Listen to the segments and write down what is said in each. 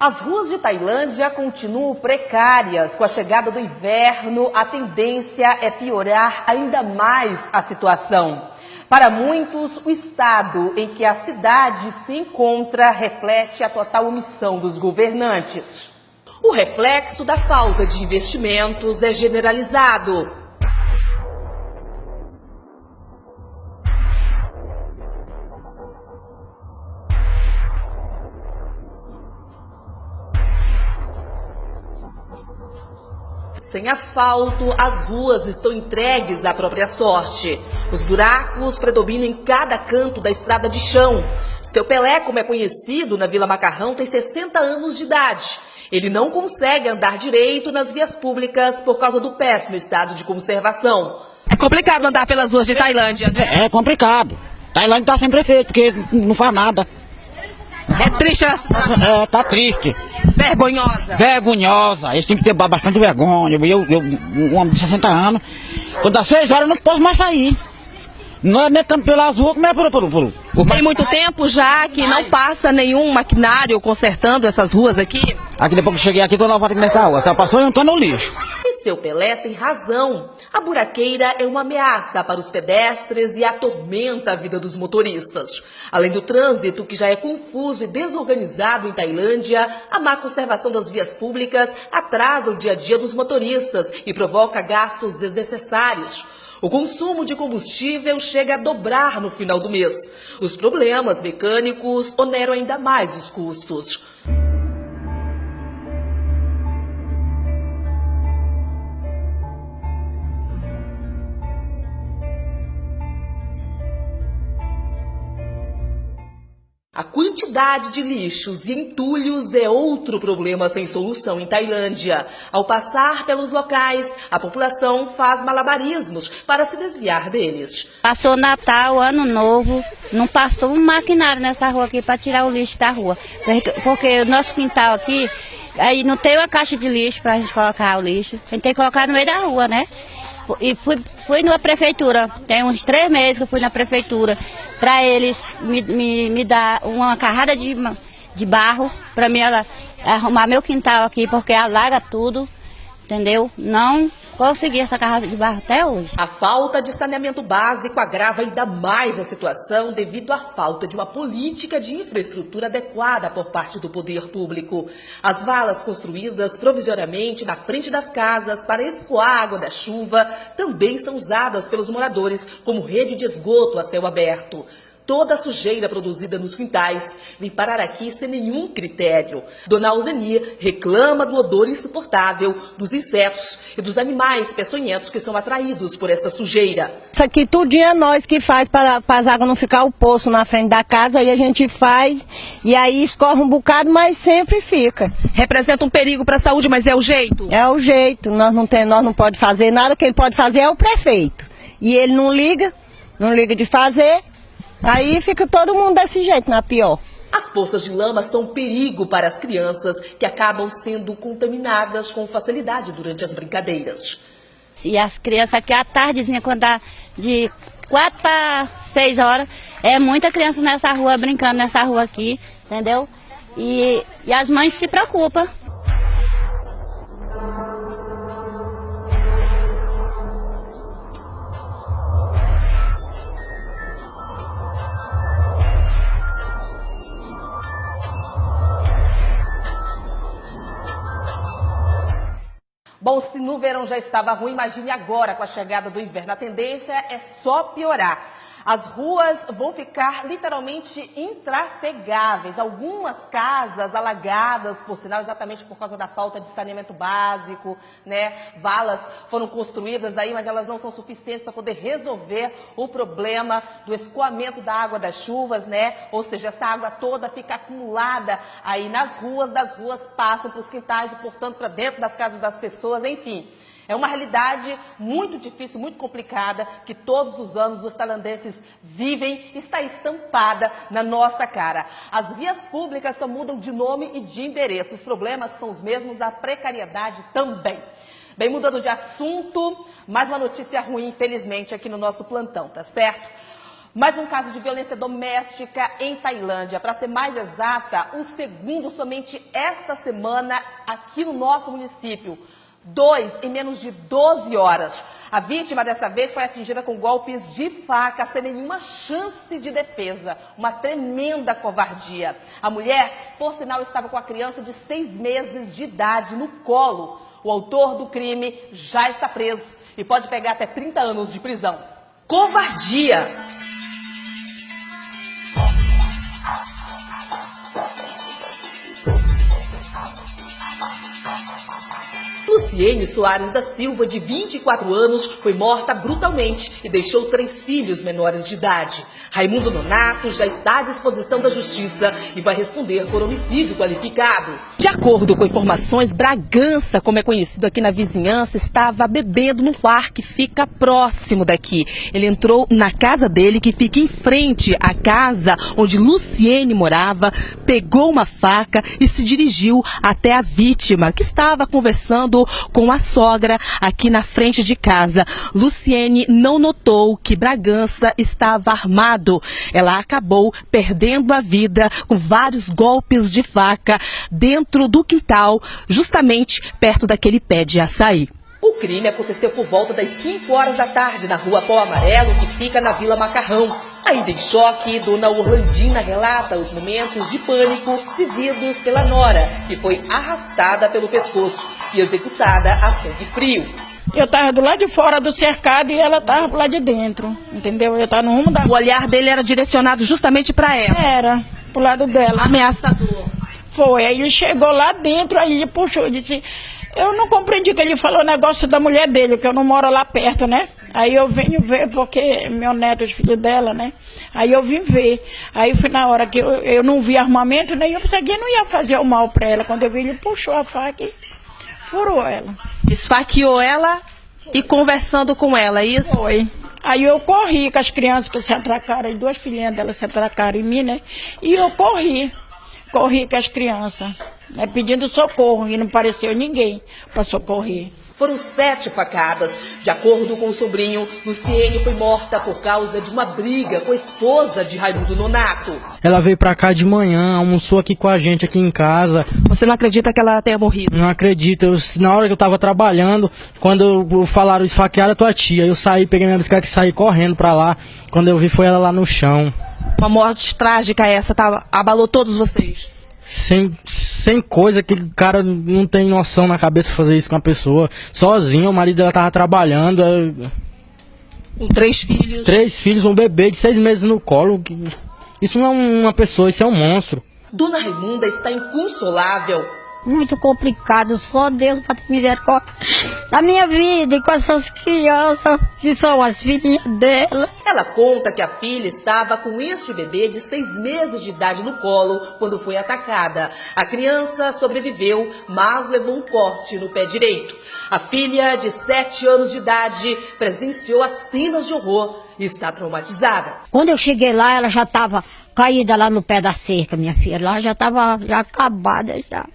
As ruas de Tailândia continuam precárias. Com a chegada do inverno, a tendência é piorar ainda mais a situação. Para muitos, o estado em que a cidade se encontra reflete a total omissão dos governantes. O reflexo da falta de investimentos é generalizado. Sem asfalto, as ruas estão entregues à própria sorte. Os buracos predominam em cada canto da estrada de chão. Seu Pelé, como é conhecido na Vila Macarrão, tem 60 anos de idade. Ele não consegue andar direito nas vias públicas por causa do péssimo estado de conservação. É complicado andar pelas ruas de Tailândia, né? É complicado. Tailândia está sem prefeito, porque não faz nada. É triste a situação. É, tá triste. Vergonhosa. Vergonhosa. Eles têm que ter bastante vergonha. Um homem de 60 anos, quando dá 6 horas eu não posso mais sair. Não é metendo pelas ruas, como é por Tem muito tempo já que não passa nenhum maquinário consertando essas ruas aqui? Aqui depois que cheguei aqui, toda volta aqui nessa rua. Só passou e eu tô no lixo. E seu Pelé tem razão. A buraqueira é uma ameaça para os pedestres e atormenta a vida dos motoristas. Além do trânsito, que já é confuso e desorganizado em Tailândia, a má conservação das vias públicas atrasa o dia a dia dos motoristas e provoca gastos desnecessários. O consumo de combustível chega a dobrar no final do mês. Os problemas mecânicos oneram ainda mais os custos. A quantidade de lixos e entulhos é outro problema sem solução em Tailândia. Ao passar pelos locais, a população faz malabarismos para se desviar deles. Passou Natal, Ano Novo, não passou um maquinário nessa rua aqui para tirar o lixo da rua. Porque o nosso quintal aqui, aí não tem uma caixa de lixo para a gente colocar o lixo. A gente tem que colocar no meio da rua, né? E fui na prefeitura, tem uns 3 meses que eu fui na prefeitura, para eles me dar uma carrada de barro, para mim arrumar meu quintal aqui, porque alaga tudo, entendeu? Não consegui essa carrada de barro até hoje. A falta de saneamento básico agrava ainda mais a situação devido à falta de uma política de infraestrutura adequada por parte do poder público. As valas construídas provisoriamente na frente das casas para escoar a água da chuva também são usadas pelos moradores como rede de esgoto a céu aberto. Toda a sujeira produzida nos quintais vem parar aqui sem nenhum critério. Dona Alzenia reclama do odor insuportável dos insetos e dos animais peçonhentos que são atraídos por essa sujeira. Isso aqui tudinho é nós que faz para as águas não ficar o poço na frente da casa, aí a gente faz e aí escorre um bocado, mas sempre fica. Representa um perigo para a saúde, mas é o jeito? É o jeito, nós não pode fazer nada, quem pode fazer é o prefeito. E ele não liga de fazer. Aí fica todo mundo desse jeito, na pior. As poças de lama são um perigo para as crianças que acabam sendo contaminadas com facilidade durante as brincadeiras. E as crianças aqui à tardezinha, quando dá de 4 para 6 horas, é muita criança nessa rua, brincando nessa rua aqui, entendeu? E as mães se preocupam. Bom, se no verão já estava ruim, imagine agora com a chegada do inverno. A tendência é só piorar. As ruas vão ficar literalmente intrafegáveis. Algumas casas alagadas, por sinal, exatamente por causa da falta de saneamento básico, né? Valas foram construídas aí, mas elas não são suficientes para poder resolver o problema do escoamento da água das chuvas, né? Ou seja, essa água toda fica acumulada aí nas ruas, das ruas passam para os quintais e, portanto, para dentro das casas das pessoas, enfim. É uma realidade muito difícil, muito complicada, que todos os anos os tailandeses vivem e está estampada na nossa cara. As vias públicas só mudam de nome e de endereço. Os problemas são os mesmos, a precariedade também. Bem, mudando de assunto, mais uma notícia ruim, infelizmente, aqui no nosso plantão, tá certo? Mais um caso de violência doméstica em Tailândia. Para ser mais exata, o segundo somente esta semana aqui no nosso município. 2 em menos de 12 horas. A vítima dessa vez foi atingida com golpes de faca, sem nenhuma chance de defesa. Uma tremenda covardia. A mulher, por sinal, estava com a criança de 6 meses de idade no colo. O autor do crime já está preso e pode pegar até 30 anos de prisão. Covardia! Luciene Soares da Silva, de 24 anos, foi morta brutalmente e deixou 3 filhos menores de idade. Raimundo Nonato já está à disposição da justiça e vai responder por homicídio qualificado. De acordo com informações, Bragança, como é conhecido aqui na vizinhança, estava bebendo no bar que fica próximo daqui. Ele entrou na casa dele, que fica em frente à casa onde Luciene morava, pegou uma faca e se dirigiu até a vítima, que estava conversando com a sogra aqui na frente de casa. Luciene não notou que Bragança estava armado. Ela acabou perdendo a vida com vários golpes de faca dentro do quintal, justamente perto daquele pé de açaí. O crime aconteceu por volta das 5 horas da tarde na rua Pau Amarelo, que fica na Vila Macarrão. Ainda em choque, dona Orlandina relata os momentos de pânico vividos pela nora, que foi arrastada pelo pescoço e executada a sangue frio. Eu estava do lado de fora do cercado e ela estava do lado de dentro, entendeu? Eu estava no rumo da... O olhar dele era direcionado justamente para ela. Era, pro lado dela. Ameaçador. Foi, aí ele chegou lá dentro, aí ele puxou, disse... Eu não compreendi que ele falou o negócio da mulher dele, que eu não moro lá perto, né? Aí eu venho ver, porque meu neto, os filhos dela, né? Aí eu vim ver. Aí foi na hora que eu não vi armamento, né? E eu pensei que não ia fazer o mal pra ela. Quando eu vi, ele puxou a faca e furou ela. Esfaqueou ela e conversando com ela, é isso? Foi. Aí eu corri com as crianças que se atracaram, as 2 filhinhas dela se atracaram em mim, né? E eu corri com as crianças, né, pedindo socorro, e não apareceu ninguém para socorrer. Foram 7 facadas. De acordo com o sobrinho, Luciene foi morta por causa de uma briga com a esposa de Raimundo Nonato. Ela veio pra cá de manhã, almoçou aqui com a gente aqui em casa. Você não acredita que ela tenha morrido? Não acredito. Na hora que eu tava trabalhando, quando falaram esfaquearam a tua tia, eu saí, peguei minha bicicleta e saí correndo pra lá. Quando eu vi, foi ela lá no chão. Uma morte trágica essa, tá? Abalou todos vocês? Sem coisa, que o cara não tem noção na cabeça de fazer isso com a pessoa. Sozinho, o marido dela tava trabalhando. Com 3 filhos. 3 filhos, um bebê de 6 meses no colo. Isso não é uma pessoa, isso é um monstro. Dona Raimunda está inconsolável. Muito complicado, só Deus para ter misericórdia da minha vida e com essas crianças que são as filhinhas dela. Ela conta que a filha estava com este bebê de 6 meses de idade no colo quando foi atacada. A criança sobreviveu, mas levou um corte no pé direito. A filha, de 7 anos de idade, presenciou as cenas de horror e está traumatizada. Quando eu cheguei lá, ela já estava caída lá no pé da cerca, minha filha. Lá já estava acabada já.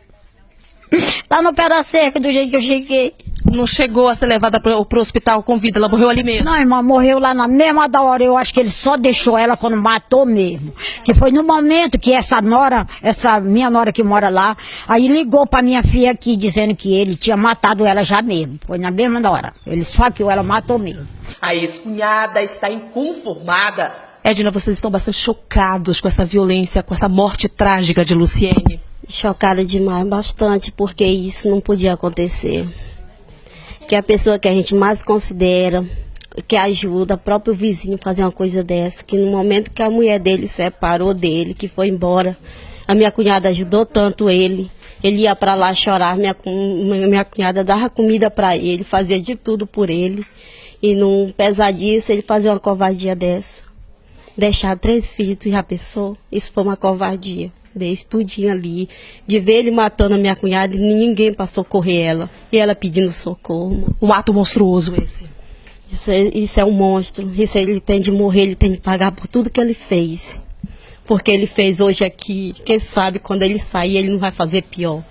Lá no pé da cerca, do jeito que eu cheguei. Não chegou a ser levada pro hospital com vida, ela morreu ali mesmo? Não, irmã, morreu lá na mesma da hora. Eu acho que ele só deixou ela quando matou mesmo. Que foi no momento que essa minha nora que mora lá, aí ligou pra minha filha aqui, dizendo que ele tinha matado ela já mesmo. Foi na mesma hora. Ele esfaqueou ela, matou mesmo. A ex-cunhada está inconformada. Edna, vocês estão bastante chocados com essa violência, com essa morte trágica de Luciene? Chocada demais, bastante, porque isso não podia acontecer. Que a pessoa que a gente mais considera, que ajuda, o próprio vizinho fazer uma coisa dessa, que no momento que a mulher dele separou dele, que foi embora, a minha cunhada ajudou tanto ele ia para lá chorar, minha cunhada dava comida para ele, fazia de tudo por ele, e não pesar disso, ele fazia uma covardia dessa. Deixar 3 filhos, já pensou? Isso foi uma covardia. Dei estudinho ali, de ver ele matando a minha cunhada e ninguém para socorrer ela. E ela pedindo socorro. Um ato monstruoso esse. Isso é um monstro. Isso ele tem de morrer, ele tem de pagar por tudo que ele fez. Porque ele fez hoje aqui, quem sabe quando ele sair ele não vai fazer pior.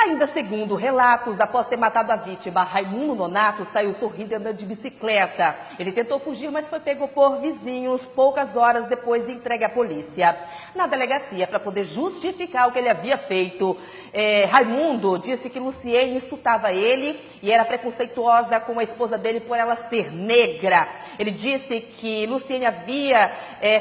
Ainda segundo relatos, após ter matado a vítima, Raimundo Nonato saiu sorrindo andando de bicicleta. Ele tentou fugir, mas foi pego por vizinhos poucas horas depois e entregue à polícia. Na delegacia, para poder justificar o que ele havia feito, Raimundo disse que Luciene insultava ele e era preconceituosa com a esposa dele por ela ser negra. Ele disse que Luciene havia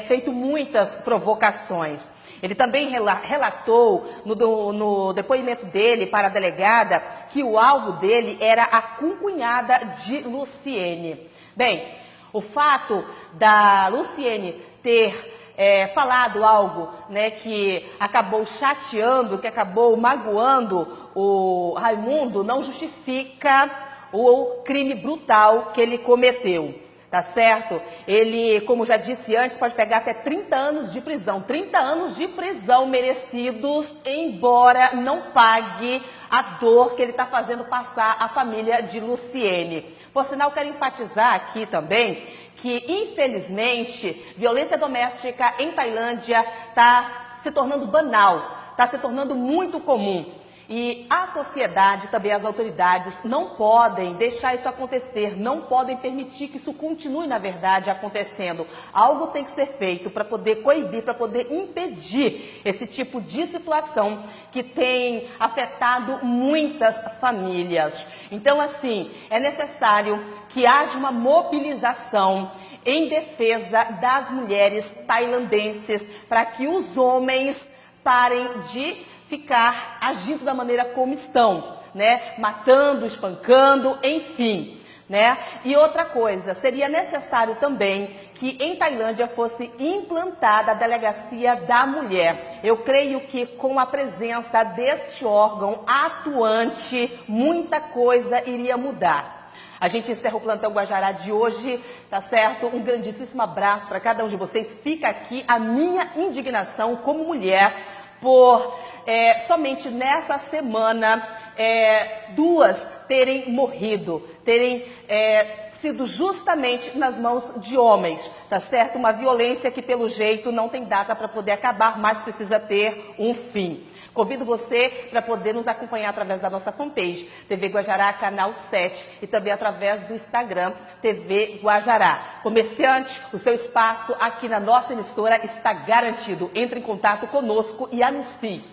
feito muitas provocações. Ele também relatou no depoimento dele para a delegada que o alvo dele era a concunhada de Luciene. Bem, o fato da Luciene ter falado algo, né, que acabou chateando, que acabou magoando o Raimundo, não justifica o crime brutal que ele cometeu. Tá certo? Ele, como já disse antes, pode pegar até 30 anos de prisão. 30 anos de prisão merecidos, embora não pague a dor que ele está fazendo passar à família de Luciene. Por sinal, quero enfatizar aqui também que, infelizmente, violência doméstica em Tailândia está se tornando banal, está se tornando muito comum. E a sociedade, também as autoridades, não podem deixar isso acontecer, não podem permitir que isso continue, na verdade, acontecendo. Algo tem que ser feito para poder coibir, para poder impedir esse tipo de situação que tem afetado muitas famílias. Então, assim, é necessário que haja uma mobilização em defesa das mulheres tailandenses para que os homens parem de ficar agindo da maneira como estão, né? Matando, espancando, enfim, né? E outra coisa, seria necessário também que em Tailândia fosse implantada a delegacia da mulher. Eu creio que com a presença deste órgão atuante, muita coisa iria mudar. A gente encerra o Plantão Guajará de hoje, tá certo? Um grandíssimo abraço para cada um de vocês. Fica aqui a minha indignação como mulher por somente nessa semana duas terem morrido, terem sido justamente nas mãos de homens, tá certo? Uma violência que pelo jeito não tem data para poder acabar, mas precisa ter um fim. Convido você para poder nos acompanhar através da nossa fanpage, TV Guajará, canal 7, e também através do Instagram, TV Guajará. Comerciante, o seu espaço aqui na nossa emissora está garantido. Entre em contato conosco e anuncie.